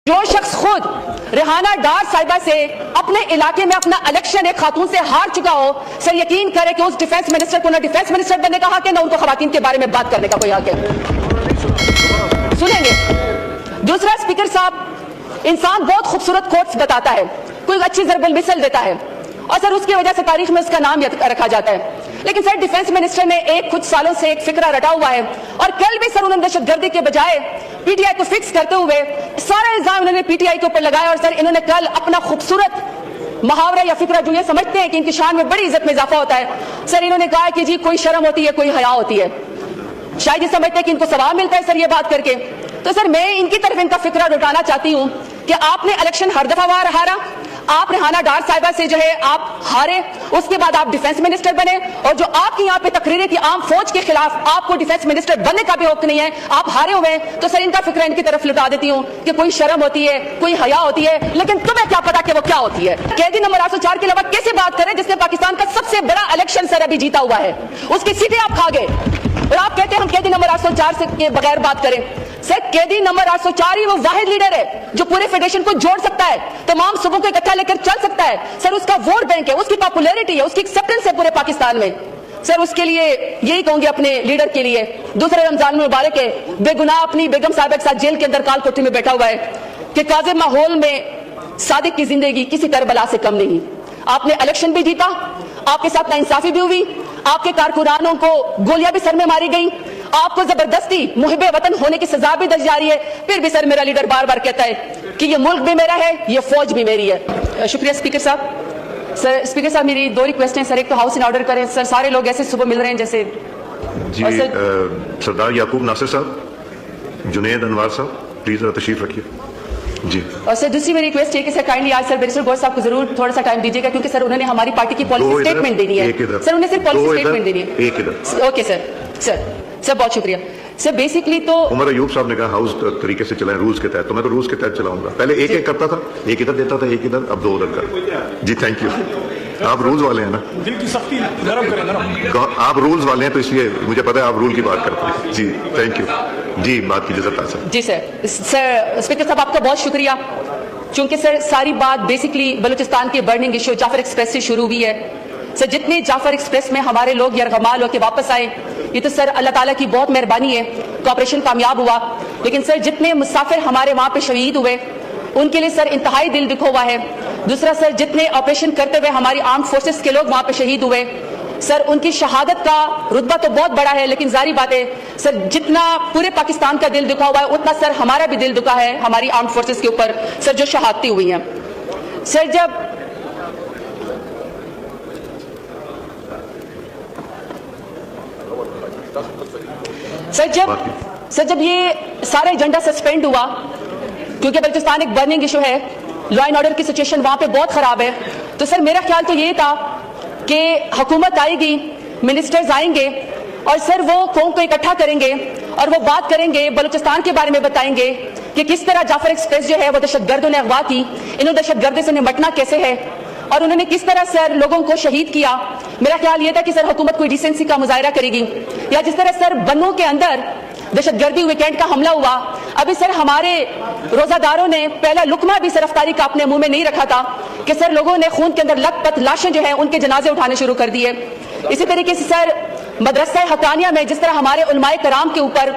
جو شخص خود ریحانہ ڈار صاحبہ سے اپنے علاقے میں اپنا الیکشن ایک خاتون سے ہار چکا ہو، سر یقین کرے کہ اس ڈیفنس منسٹر کو نہ ڈیفنس منسٹر بننے کا حق ہے، نہ ان کو خواتین کے بارے میں بات کرنے کا کوئی حق ہے۔ سنیں گے دوسرا، اسپیکر صاحب، انسان بہت خوبصورت کوٹس بتاتا ہے، کوئی اچھی ضرب المثل دیتا ہے اور سر اس کی وجہ سے تاریخ میں اس کا نام رکھا جاتا ہے، لیکن سر ڈیفنس منسٹر نے کچھ سالوں سے ایک فکرہ رٹا ہوا ہے اور کل بھی سر انہوں نے دہشت گردی کے بجائے پی ٹی آئی کو فکس کرتے ہوئے سارا الزام انہوں نے پی ٹی آئی کے اوپر لگایا، اور سر انہوں نے کل اپنا خوبصورت محاورہ یا فکرہ جو یہ سمجھتے ہیں کہ ان کی شان میں بڑی عزت میں اضافہ ہوتا ہے، سر انہوں نے کہا کہ جی کوئی شرم ہوتی ہے، کوئی حیا ہوتی ہے، شاید یہ سمجھتے ہیں کہ ان کو ثواب ملتا ہے سر یہ بات کر کے۔ تو سر میں ان کی طرف ان کا فکرہ لوٹانا چاہتی ہوں کہ آپ نے الیکشن ہر دفعہ وہاں ہارا، آپ ریحانہ ڈار صاحبہ سے جو ہے آپ ہارے، اس کے بعد آپ ڈیفنس منسٹر بنے، اور جو آپ کی یہاں پہ تقریریں تھی عام فوج کے خلاف، آپ کو ڈیفنس منسٹر بننے کا بھی حق نہیں ہے، آپ ہارے ہوئے ہیں۔ تو سر ان کا فکرہ ان کی طرف لٹا دیتی ہوں کہ کوئی شرم ہوتی ہے، کوئی حیا ہوتی ہے، لیکن تمہیں کیا پتا کہ وہ کیا ہوتی ہے۔ قیدی نمبر 804 کے علاوہ کیسے بات کریں جس نے پاکستان کا سب سے بڑا الیکشن سر ابھی جیتا ہوا ہے، اس کی سیٹیں آپ کھا گئے اور آپ کہتے ہیں ہم قیدی نمبر 804 کے بغیر بات کریں۔ سر قیدی نمبر 804 ہی وہ واحد لیڈر ہے جو پورے فیڈریشن کو جوڑ سکتا ہے، تمام صوبوں کو اکٹھا لے کر چل سکتا ہے، سر اس کا ووٹ بینک ہے، اس کی پاپولیرٹی ہے، اس کی ایکسیپٹنس ہے پورے پاکستان میں۔ سر اس کے لیے یہی کہوں گے اپنے لیڈر کے لیے، دوسرے رمضان المبارک ہے، بے گناہ اپنی بیگم صاحبہ کے ساتھ جیل کے اندر کال کوٹھی میں بیٹھا ہوا ہے کہ کاذب ماحول میں صادق کی زندگی کسی کربلا سے کم نہیں۔ آپ نے الیکشن بھی جیتا، آپ کے ساتھ ناانصافی بھی ہوئی، آپ کے کارکنانوں کو گولیاں بھی سر میں ماری گئی، آپ کو زبردستی محب وطن ہونے کی سزا بھی دی جا رہی ہے، پھر بھی سر میرا لیڈر بار بار کہتا ہے کہ یہ ملک بھی میرا ہے، یہ فوج بھی میری ہے۔ شکریہ اسپیکر صاحب۔ سر اسپیکر صاحب میری دو ریکویسٹ ہیں، سر ایک تو ہاؤس ان آرڈر کریں، سر سارے لوگ ایسے صبح مل رہے ہیں جیسے جی سردار یعقوب ناصر صاحب، جنید انوار صاحب پلیز تشریف رکھیے جی۔ اور سر دوسری میری ریکویسٹ ہے کہ سر کائنڈلی آج سر بیرسٹر گور صاحب کو ضرور تھوڑا سا ٹائم دیجیے گا، کیونکہ سر انہوں نے ہماری پارٹی کی پالیسی اسٹیٹمنٹ دینی ہے، سر انہیں صرف پالیسی اسٹیٹمنٹ دینی ہے۔ ایک ادھر اوکے سر، سر بہت شکریہ سر۔ بیسکلی تو عمر ایوب صاحب نے کہا ہاؤس طریقے سے چلائیں رولز کے تحت، تو میں تو رولز کے تحت چلاؤں گا، پہلے ایک ایک کرتا تھا، ایک ادھر دیتا تھا، ایک ادھر، اب دو ادھر کر جی۔ تھینک یو، آپ رولز والے ہیں نا، دل کی سختی نرم کریں نرم، آپ رولز والے ہیں تو اس لیے مجھے پتا ہے آپ رول کی بات کرتے ہیں جی۔ تھینک یو جی، بات کیجیے سر۔ جی سر اسپیکر صاحب آپ کا بہت شکریہ، چونکہ سر ساری بات بیسکلی بلوچستان کے برننگ ایشو جعفر ایکسپریس سے شروع ہوئی ہے۔ سر جتنے جعفر ایکسپریس میں ہمارے لوگ یرغمال ہو کے واپس آئے، یہ تو سر اللہ تعالیٰ کی بہت مہربانی ہے کہ آپریشن کامیاب ہوا، لیکن سر جتنے مسافر ہمارے وہاں پہ شہید ہوئے ان کے لیے سر انتہائی دل دکھا ہوا ہے۔ دوسرا سر جتنے آپریشن کرتے ہوئے ہماری آرمڈ فورسز کے لوگ وہاں پہ شہید ہوئے، سر ان کی شہادت کا رتبہ تو بہت بڑا ہے، لیکن ظاہری بات ہے سر جتنا پورے پاکستان کا دل دکھا ہوا ہے اتنا سر ہمارا بھی دل دکھا ہے ہماری آرمڈ فورسز کے اوپر سر جو شہادتیں ہوئی ہیں۔ سر جب یہ سارا ایجنڈا سسپینڈ ہوا، کیونکہ بلوچستان ایک برننگ ایشو ہے، لا اینڈ آرڈر کی سچویشن وہاں پہ بہت خراب ہے، تو سر میرا خیال تو یہ تھا کہ حکومت آئے گی، منسٹرز آئیں گے اور سر وہ قوم کو اکٹھا کریں گے اور وہ بات کریں گے، بلوچستان کے بارے میں بتائیں گے کہ کس طرح جعفر ایکسپریس جو ہے وہ دہشت گردوں نے اغوا کی، انہوں نے دہشت گردی سے نمٹنا کیسے ہے اور انہوں نے کس طرح سر لوگوں کو شہید کیا۔ میرا خیال یہ تھا کہ سر حکومت کوئی ڈیسنسی کا مظاہرہ کرے گی، یا جس طرح سر بنوں کے اندر دہشت گردی ویکینڈ کا حملہ ہوا، ابھی سر ہمارے روزہ داروں نے پہلا لقمہ بھی سر افطاری کا اپنے منہ میں نہیں رکھا تھا کہ سر لوگوں نے خون کے اندر لت پت لاشیں جو ہیں ان کے جنازے اٹھانے شروع کر دیے۔ اسی طریقے سے سر مدرسہ حقانیہ میں جس طرح ہمارے علماء کرام کے اوپر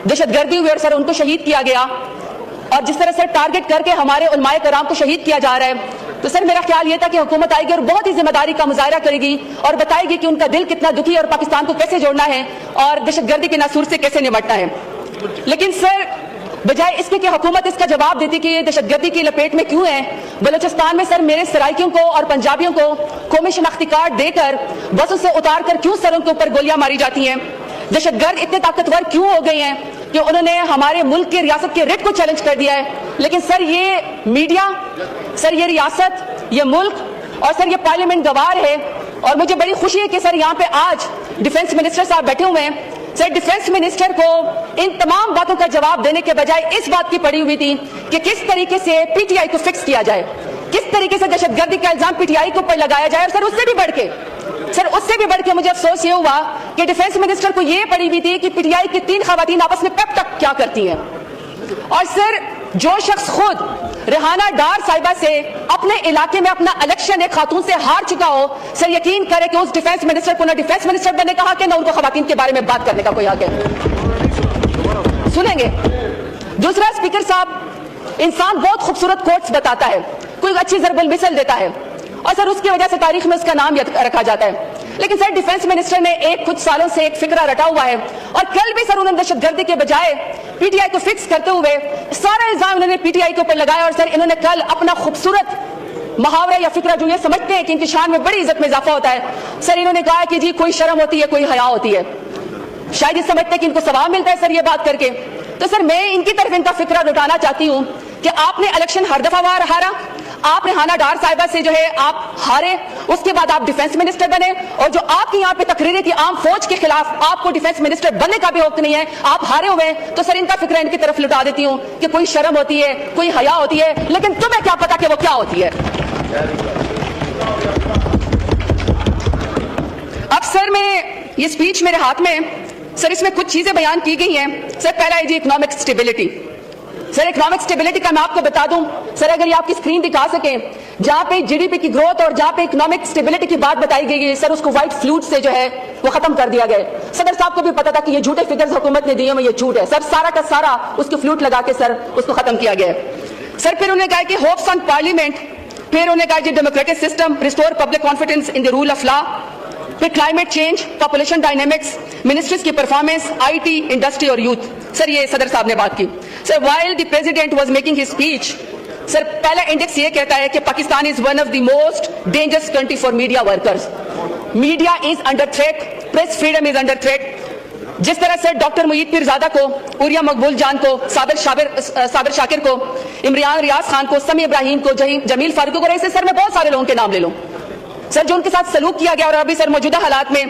دہشت گردی ہوئی اور سر ان کو شہید کیا گیا، اور جس طرح سر ٹارگٹ کر کے ہمارے علماء کرام کو شہید کیا جا رہا ہے، تو سر میرا خیال یہ تھا کہ حکومت آئے گی اور بہت ہی ذمہ داری کا مظاہرہ کرے گی اور بتائے گی کہ ان کا دل کتنا دکھی اور پاکستان کو کیسے جوڑنا ہے اور دہشت گردی کے ناسور سے کیسے نمٹنا ہے۔ لیکن سر بجائے اس کے کہ حکومت اس کا جواب دیتی کہ یہ دہشت گردی کی لپیٹ میں کیوں ہے، بلوچستان میں سر میرے سرائکیوں کو اور پنجابیوں کو قومی شناختی کارڈ دے کر بسوں سے اتار کر کیوں سر ان کے اوپر گولیاں ماری جاتی ہیں، دہشت گرد اتنے طاقتور کیوں ہو گئے ہیں کہ انہوں نے ہمارے ملک کے ریاست کے ریٹ کو چیلنج کر دیا ہے، لیکن سر یہ میڈیا، سر یہ ریاست، یہ ملک اور سر یہ پارلیمنٹ گوار ہے، اور مجھے بڑی خوشی ہے کہ سر یہاں پہ آج ڈیفنس منسٹر صاحب بیٹھے ہوئے ہیں۔ سر ڈیفنس منسٹر کو ان تمام باتوں کا جواب دینے کے بجائے اس بات کی پڑی ہوئی تھی کہ کس طریقے سے پی ٹی آئی کو فکس کیا جائے، کس طریقے سے دہشت گردی کا الزام پی ٹی آئی کے اوپر لگایا جائے، اور سر اس سے بھی بڑھ کے مجھے افسوس یہ ہوا کہ ڈیفنس منسٹر کو یہ پڑی ہوئی تھی کہ پی ٹی آئی کی 3 خواتین آپس میں پیپ تک کیا کرتی ہیں، اور سر جو شخص خود ریحانہ ڈار صاحبہ سے اپنے علاقے میں اپنا الیکشن ایک خاتون سے ہار چکا ہو، سر یقین کرے کہ اس ڈیفنس منسٹر کو نہ ڈیفنس منسٹر بننے کا حق ہے، نہ ان کو خواتین کے بارے میں بات کرنے کا کوئی حق ہے. سنیں گے. دوسرا، اسپیکر صاحب، انسان بہت خوبصورت کوٹس بتاتا ہے، کوئی اچھی ضرب المثل دیتا ہے، اور سر اس کی وجہ سے تاریخ میں اس کا نام رکھا جاتا ہے. لیکن سر ڈیفنس منسٹر نے کچھ سالوں سے ایک فکرہ رٹا ہوا ہے، اور کل بھی سر انہوں نے دہشت گردی کے بجائے پی ٹی آئی کو فکس کرتے ہوئے سارا الزام انہوں نے پی ٹی آئی کے اوپر لگایا. اور سر انہوں نے کل اپنا خوبصورت محاورہ یا فکرہ جو یہ سمجھتے ہیں کہ ان کی شان میں بڑی عزت میں اضافہ ہوتا ہے، سر انہوں نے کہا کہ جی کوئی شرم ہوتی ہے، کوئی حیا ہوتی ہے. شاید یہ سمجھتے ہیں کہ ان کو ثواب ملتا ہے سر یہ بات کر کے. تو سر میں ان کی طرف ان کا فکرہ لوٹانا چاہتی ہوں کہ آپ نے الیکشن ہر دفعہ ہارا، آپ ریحانہ ڈار صاحبہ سے جو ہے آپ ہارے، اس کے بعد آپ ڈیفنس منسٹر بنے، اور جو آپ کی یہاں پہ تقریریں تھی عام فوج کے خلاف، آپ کو ڈیفنس منسٹر بننے کا بھی حق نہیں ہے، آپ ہارے ہوئے ہیں. تو سر ان کا فکرہ ان کی طرف لٹا دیتی ہوں کہ کوئی شرم ہوتی ہے، کوئی حیا ہوتی ہے، لیکن تمہیں کیا پتا کہ وہ کیا ہوتی ہے. اب سر میں یہ سپیچ میرے ہاتھ میں، سر اس میں کچھ چیزیں بیان کی گئی ہیں. سر پہلا ہے جی اکنامک سٹیبلٹی. سر اکنامک سٹیبلٹی کا میں آپ کو بتا دوں، سر اگر یہ آپ کی سکرین دکھا سکیں، جہاں پہ جی ڈی پی کی گروتھ اور جہاں پہ اکنامک سٹیبلٹی کی بات بتائی گئی ہے، سر اس کو وائٹ فلوٹ سے جو ہے وہ ختم کر دیا گیا. صدر صاحب کو بھی پتا تھا کہ یہ جھوٹے فگرز حکومت نے دیے ہیں، یہ جھوٹ ہے. سر سارا کا سارا اس کی فلوٹ لگا کے سر اس کو ختم کیا گیا ہے. سر پھر انہوں نے کہا کہ ہوپس آن پارلیمنٹ، پھر انہوں نے کہا کہ democratic system, restore public confidence in the rule of law, پھر climate change, population dynamics, ministries کی پرفارمنس، آئی ٹی، انڈسٹری اور یوتھ. سر یہ صدر صاحب نے بات کی. Sir while the president was making his speech, sir پہلا انڈیکس یہ کہتا ہے کہ Pakistan is one of the most dangerous country for media workers. Media is under threat, press freedom is under threat. جس طرح سے ڈاکٹر معید پیرزادہ کو، عوریہ مقبول جان کو، صابر شاکر کو، عمران ریاض خان کو، سمیع ابراہیم کو، جمیل فاروق کو، ایسے سر میں بہت سارے لوگوں کے نام لے لوں سر جو ان کے ساتھ سلوک کیا گیا. اور ابھی سر موجودہ حالات میں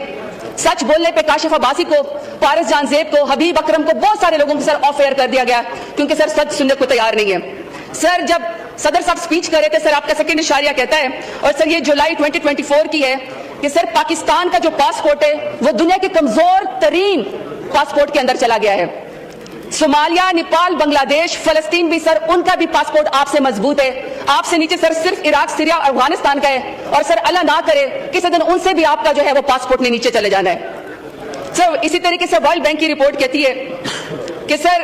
سچ بولنے پہ کاشف عباسی کو، پارس جان زیب کو، حبیب اکرم کو، بہت سارے لوگوں کو سر آف ایئر کر دیا گیا کیونکہ سر سچ سننے کو تیار نہیں ہے. سر جب صدر صاحب سپیچ کر رہے تھے، سر آپ کا سیکنڈ اشاریہ کہتا ہے، اور سر یہ جولائی 2024 کی ہے، کہ سر پاکستان کا جو پاسپورٹ ہے وہ دنیا کے کمزور ترین پاسپورٹ کے اندر چلا گیا ہے. صومالیہ، نیپال، بنگلہ دیش، فلسطین بھی سر ان کا بھی پاسپورٹ آپ سے مضبوط ہے. آپ سے نیچے سر صرف عراق، سیریا، افغانستان کا ہے. اور سر اللہ نہ کرے کسی دن ان سے بھی آپ کا جو ہے وہ پاسپورٹ نہیں نیچے چلے جانا ہے. سر اسی طریقے سے ورلڈ بینک کی رپورٹ کہتی ہے کہ سر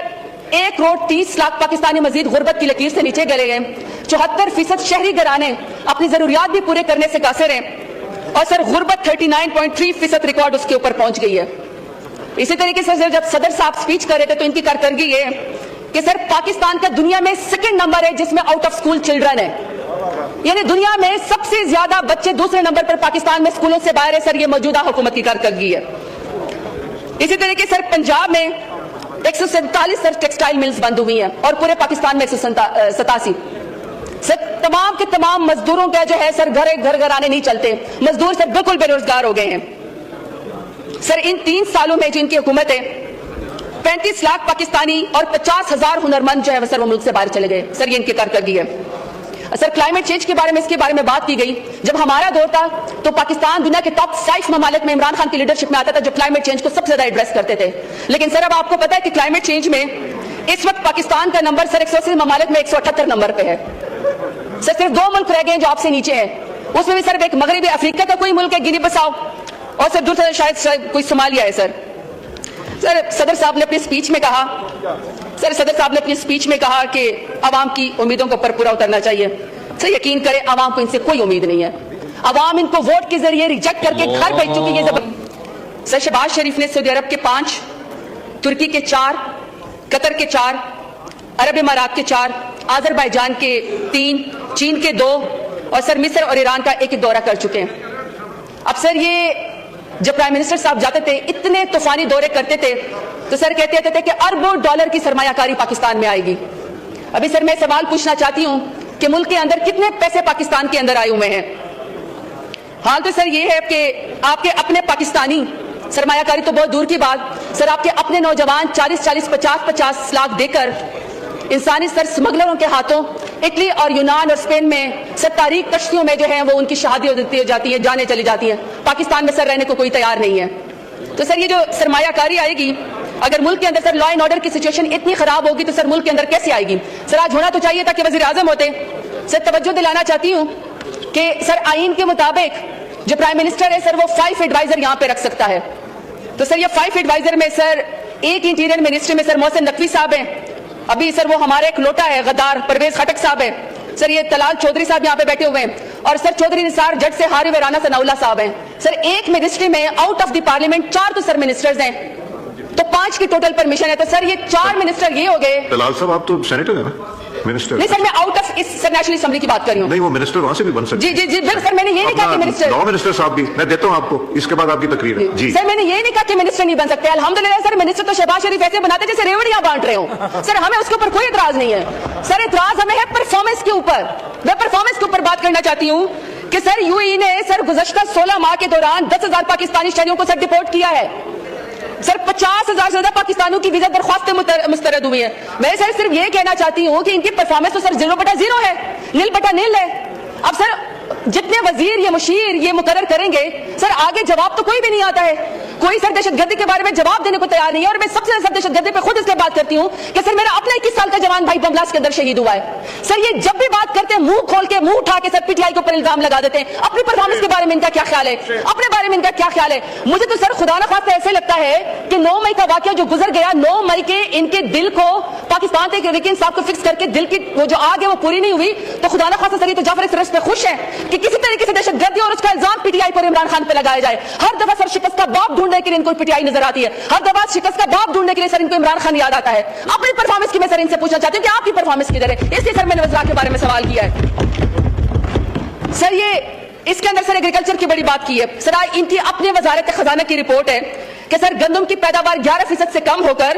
1,30,00,000 پاکستانی مزید غربت کی لکیر سے نیچے گرے ہیں. 74% شہری گھرانے اپنی ضروریات بھی پورے کرنے سے قاصر ہیں. اور سر غربت 39.3% ریکارڈ اس کے اوپر پہنچ گئی ہے. اسی طریقے سے سر جب صدر صاحب سپیچ کر رہے تھے تو ان کی کارکردگی یہ کہ سر پاکستان کا دنیا میں سیکنڈ نمبر ہے جس میں آؤٹ آف اسکول چلڈرن ہے. یعنی دنیا میں سب سے زیادہ بچے دوسرے نمبر پر پاکستان میں اسکولوں سے باہر ہے. سر یہ موجودہ حکومت کی کارکردگی ہے. اسی طریقے سر پنجاب میں 147 سر ٹیکسٹائل ملز بند ہوئی ہیں اور پورے پاکستان میں 187. سر تمام کے تمام مزدوروں کا جو ہے سر گھر آنے نہیں چلتے. مزدور سر بالکل بے روزگار ہو گئے ہیں. سر ان 3 سالوں میں جن کی حکومت ہے 35 لاکھ پاکستانی اور 50,000 ہنرمند جو ہے سر وہ ملک سے باہر چلے گئے. سر یہ ان کی کارکردگی ہے. سر کلائمیٹ چینج کے بارے میں اس کے بارے میں بات کی گئی. جب ہمارا دور تھا تو پاکستان دنیا کے ٹاپ 5 ممالک میں عمران خان کی لیڈرشپ میں آتا تھا جو کلائمیٹ چینج کو سب سے زیادہ ایڈریس کرتے تھے. لیکن سر اب آپ کو پتا ہے کہ کلائمیٹ چینج میں اس وقت پاکستان کا نمبر سر 180 ممالک میں 178 نمبر پہ ہے. سر صرف 2 ملک رہ گئے ہیں جو آپ سے نیچے ہیں. اس میں بھی سر ایک مغربی افریقہ کا کوئی ملک ہے گینی بساؤ, اور سر دوسرا شاید کوئی صومالیہ ہے. سر صدر صاحب نے اپنی اسپیچ میں کہا کہ عوام کی امیدوں کو پر پورا اترنا چاہیے. سر یقین کریں عوام کو ان سے کوئی امید نہیں ہے. عوام ان کو ووٹ کے ذریعے ریجیکٹ کر کے گھر بھیج چکی ہے. سر شہباز شریف نے سعودی عرب کے 5, ترکی کے 4, قطر کے 4, عرب امارات کے 4, آذربائیجان کے 3, چین کے 2 اور سر مصر اور ایران کا 1 دورہ کر چکے ہیں. اب سر یہ جب پرائم منسٹر صاحب جاتے تھے اتنے طوفانی دورے کرتے تھے تو سر کہتے تھے کہ اربوں ڈالر کی سرمایہ کاری پاکستان میں آئے گی. ابھی سر میں سوال پوچھنا چاہتی ہوں کہ ملک کے اندر کتنے پیسے پاکستان کے اندر آئے ہوئے ہیں. حال تو سر یہ ہے کہ آپ کے اپنے پاکستانی سرمایہ کاری تو بہت دور کی بات, سر آپ کے اپنے نوجوان 40-40, 50-50 لاکھ دے کر انسانی سر سمگلروں کے ہاتھوں اٹلی اور یونان اور اسپین میں سر تاریخ کشتیوں میں جو ہیں وہ ان کی شہادی ہوتی جاتی ہے, جانے چلی جاتی ہیں. پاکستان میں سر رہنے کو کوئی تیار نہیں ہے. تو سر یہ جو سرمایہ کاری آئے گی اگر ملک کے اندر سر لا اینڈ آرڈر کی سچویشن اتنی خراب ہوگی تو سر ملک کے اندر کیسے آئے گی؟ سر آج ہونا تو چاہیے تھا کہ وزیر اعظم ہوتے. سر توجہ دلانا چاہتی ہوں کہ سر آئین کے مطابق جو پرائم منسٹر ہے سر وہ 5 ایڈوائزر یہاں پہ رکھ سکتا ہے. تو سر یہ 5 ایڈوائزر میں سر ایک انٹیریئر منسٹری میں سر محسن نقوی صاحب ہیں, ابھی سر وہ ہمارے ایک لوٹا ہے غدار پرویز خٹک صاحب ہے, سر یہ طلال چودھری صاحب یہاں پہ بیٹھے ہوئے ہیں, اور سر چودھری نثار جج سے ہاری ویرانہ ثناء اللہ صاحب ہیں. سر ایک منسٹری میں آؤٹ آف دی پارلیمنٹ 4 تو سر منسٹرز ہیں, تو 5 کی ٹوٹل پرمیشن ہے. تو سر یہ 4 منسٹر یہ ہو گئے. طلال صاحب آپ تو سینیٹر ہیں نا, منسٹر نہیں سر میں آؤٹ آف اس سر نیشنل اسمبلی کی بات کر رہی ہوں. نہیں وہ منسٹر وہاں سے بھی بن سکتے. جی سر میں نے یہ نہیں کہا کہ منسٹر لا منسٹر صاحب بھی میں دیتا ہوں آپ کو, اس کے بعد آپ کی تقریر ہے. جی سر میں نے یہ نہیں کہا کہ منسٹر نہیں بن سکتے. الحمدللہ سر منسٹر تو شہباز شریف ایسے بناتے جیسے ریوڑیاں بانٹ رہے ہوں. سر ہمیں اس کے اوپر کوئی اعتراض نہیں ہے. سر اعتراض ہمیں ہے پرفارمنس کے اوپر. میں پرفارمنس کے اوپر بات کرنا چاہتی ہوں کہ سر یو ای نے سر گزشتہ 16 ماہ کے دوران 10,000 پاکستانی شہریوں کو سر ڈپورٹ کیا ہے. سر 50,000 سے زیادہ پاکستانیوں کی ویزا درخواستیں مسترد ہوئی ہیں. میں سر صرف یہ کہنا چاہتی ہوں کہ ان کی پرفارمنس تو سر 0/0 ہے, 0/0 ہے. اب سر جتنے وزیر یا مشیر یہ مقرر کریں گے سر آگے جواب تو کوئی بھی نہیں آتا ہے. کوئی سر دہشت گردی کے بارے میں جواب دینے کو تیار نہیں ہے. اور میں سب سے زیادہ دہشت گردی پہ خود اس لیے بات کرتی ہوں کہ سر میرا اپنا 21 سال کا جوان بھائی بم بلاسٹ کے اندر شہید ہوا ہے. سر یہ جب بھی بات کرتے ہیں منہ کھول کے منہ اٹھا کے سر پی ٹی آئی کے اوپر الزام لگا دیتے ہیں. اپنی پرفارمنس کے بارے میں ان کا کیا خیال ہے, اپنے بارے میں ان کا کیا خیال ہے؟ مجھے تو سر خدا نخواستہ ایسے لگتا ہے کہ 9 مئی کا واقعہ جو گزر گیا, 9 مئی کے ان کے دل کو پاکستان کے لیکن صاحب کو فکس کر کے دل کی وہ جو آگ ہے وہ پوری نہیں ہوئی. تو خدا نخواستہ سر یہ تو جعفر سرس پہ خوش ہے کہ کسی طریقے سے دہشت گردی اور اس کا الزام پی ٹی آئی پر عمران خان پہ لگایا جائے. ہر دفعہ سر شکست کا باپ ڈھونڈنے کے لیے ان کو پی ٹی آئی نظر آتی ہے. ہر دفعہ شکست کا باپ ڈھونڈنے کے لیے سر ان کو عمران خان یاد آتا ہے. اپنی پرفارمنس کی میں سر ان سے پوچھنا چاہتی ہوں کہ آپ کی پرفارمنس کدھر ہے؟ اس لیے سر میں نے وزراء کے بارے میں سوال کیا ہے. سر یہ اس کے اندر سر ایگریکلچر کی بڑی بات کی ہے. سر ان کی اپنی وزارت خزانہ کی رپورٹ ہے کہ سر گندم کی پیداوار 11% سے کم ہو کر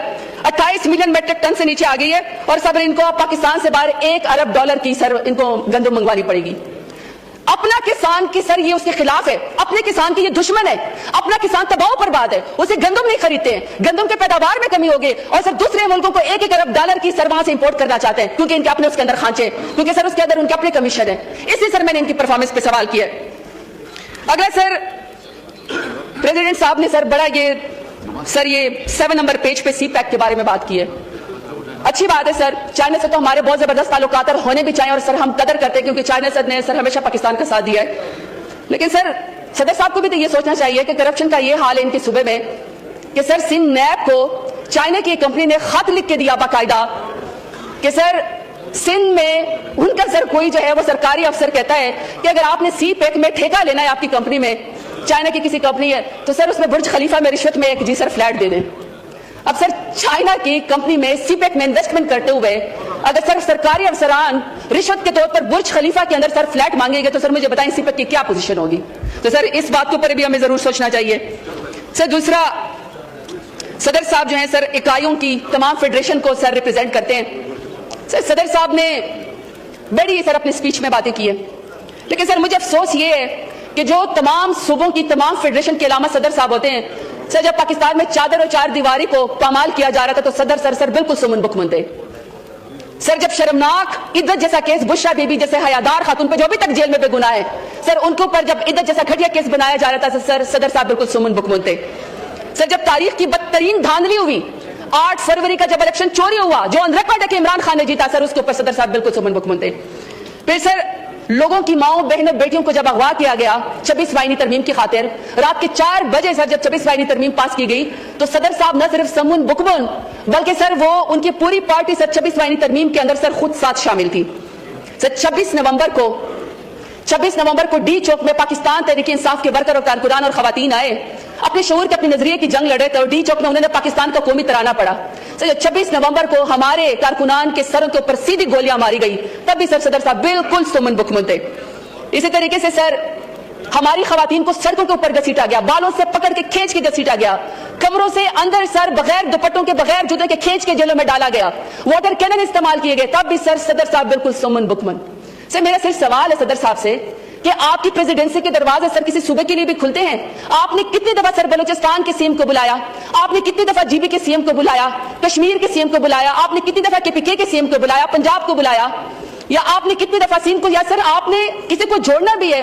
28 ملین میٹرک ٹن سے نیچے آ گئی ہے, اور سر ان کو پاکستان سے باہر $1 ارب کی سر ان کو گندم منگوانی پڑے گی. اپنا کسان کی سر یہ اس کے خلاف ہے, اپنے کسان کی یہ دشمن ہے, اپنا کسان تباہ پر بات ہے, اسے گندم نہیں خریدتے ہیں, گندم کے پیداوار میں کمی ہوگی, اور سر دوسرے ملکوں کو $1 ارب کی سر وہاں سے امپورٹ کرنا چاہتے ہیں کیونکہ ان کے اپنے اس کے اندر خانچے, کیونکہ سر اس کے اندر ان کے اپنے کمیشن ہے. اس لیے سر میں نے ان کی پرفارمنس پہ سوال کیا. اگلا سر پریزیڈنٹ صاحب نے سر بڑا یہ 7 نمبر پیج پہ سی پیک کے بارے میں بات کی ہے. اچھی بات ہے سر, چائنا سے تو ہمارے بہت زبردست تعلقات اور ہونے بھی چاہیے, اور سر ہم قدر کرتے ہیں کیونکہ چائنا سے نے سر ہمیشہ پاکستان کا ساتھ دیا ہے. لیکن سر صدر صاحب کو بھی تو یہ سوچنا چاہیے کہ کرپشن کا یہ حال ہے ان کے صوبے میں کہ سر سندھ نیب کو چائنا کی کمپنی نے خط لکھ کے دیا باقاعدہ کہ سر سندھ میں ان کا سر کوئی جو ہے وہ سرکاری افسر کہتا ہے کہ اگر آپ نے سی پیک میں ٹھیکہ لینا ہے آپ کی کمپنی میں, چائنا کی کسی کمپنی ہے, تو سر اس میں برج خلیفہ میں رشوت میں ایک سر فلیٹ دے دیں. اب سر چائنا کی کمپنی میں سی پیک میں انویسٹمنٹ کرتے ہوئے اگر سر سرکاری افسران رشوت کے طور پر برج خلیفہ کے اندر سر فلیٹ مانگیں گے تو سر مجھے بتائیں سی پیک کی کیا پوزیشن ہوگی. تو سر اس بات کے اوپر بھی ہمیں ضرور سوچنا چاہیے. سر دوسرا, صدر صاحب جو ہیں سر اکائیوں کی تمام فیڈریشن کو سر ریپرزینٹ کرتے ہیں. سر صدر صاحب نے بڑی سر اپنی اسپیچ میں باتیں کی ہے, لیکن سر مجھے افسوس یہ ہے کہ جو تمام صوبوں کی تمام فیڈریشن کے علامہ صدر صاحب ہوتے ہیں, سر جب پاکستان میں چادر اور چار دیواری کو پامال کیا جا رہا تھا تو صدر سر بالکل سمن بکمن تھے. سر جب شرمناک عدت جیسا کیس بشرا بی بی جیسے حیادار خاتون پہ جو ابھی تک جیل میں بے گناہ ہے, سر ان کے اوپر جب عدت جیسا گھٹیا کیس بنایا جا رہا تھا سر صدر صاحب بالکل سمن بکمن تھے. سر جب تاریخ کی بدترین دھاندلی ہوئی 8 فروری کا جب الیکشن چوری ہوا جو آن ریکارڈ ہے کہ عمران خان نے جیتا, سر اس کے اوپر صدر صاحب بالکل سمن بکمن تھے. پھر سر لوگوں کی ماؤں بہنوں بیٹیوں کو جب اغوا کیا گیا 26 آئینی ترمیم کی خاطر, رات کے 4 بجے سر جب 26 آئینی ترمیم پاس کی گئی تو صدر صاحب نہ صرف سمن بکمن بلکہ سر وہ ان کی پوری پارٹی سر 26 آئینی ترمیم کے اندر سر خود ساتھ شامل تھی. سر 26 نومبر کو ڈی چوک میں پاکستان تحریک انصاف کے ورکر اور کارکنان اور خواتین آئے, اپنے شعور کے اپنے نظریے کی جنگ لڑے تھے, اور ڈی چوک میں انہوں نے پاکستان کا قومی ترانہ پڑھا. سر 26 نومبر کو ہمارے کارکنان کے سروں کے اوپر سیدھی گولیاں ماری گئی, تب بھی سر صدر صاحب بالکل سمن بکمن تھے. اسی طریقے سے سر ہماری خواتین کو سڑکوں کے اوپر گھسیٹا گیا, بالوں سے پکڑ کے کھینچ کے گھسیٹا گیا, کمروں سے اندر سر بغیر دوپٹوں کے بغیر جوتے کے کھینچ کے جیلوں میں ڈالا گیا, واٹر کینن استعمال کیے گئے, تب بھی سر صدر صاحب بالکل سمن بکمن. سر میرا صرف سوال ہے صدر صاحب سے کہ آپ کی پریزیڈنسی کے دروازے سر کسی صوبے کے لیے بھی کھلتے ہیں؟ آپ نے کتنی دفعہ سر بلوچستان کے سی ایم کو بلایا, آپ نے کتنی دفعہ جی بی کے سی ایم کو بلایا, کشمیر کے سی ایم کو بلایا, آپ نے کتنی دفعہ کے پی کے سی ایم کو بلایا, پنجاب کو بلایا, یا آپ نے کتنی دفعہ سندھ کو, یا سر آپ نے کسی کو جوڑنا بھی ہے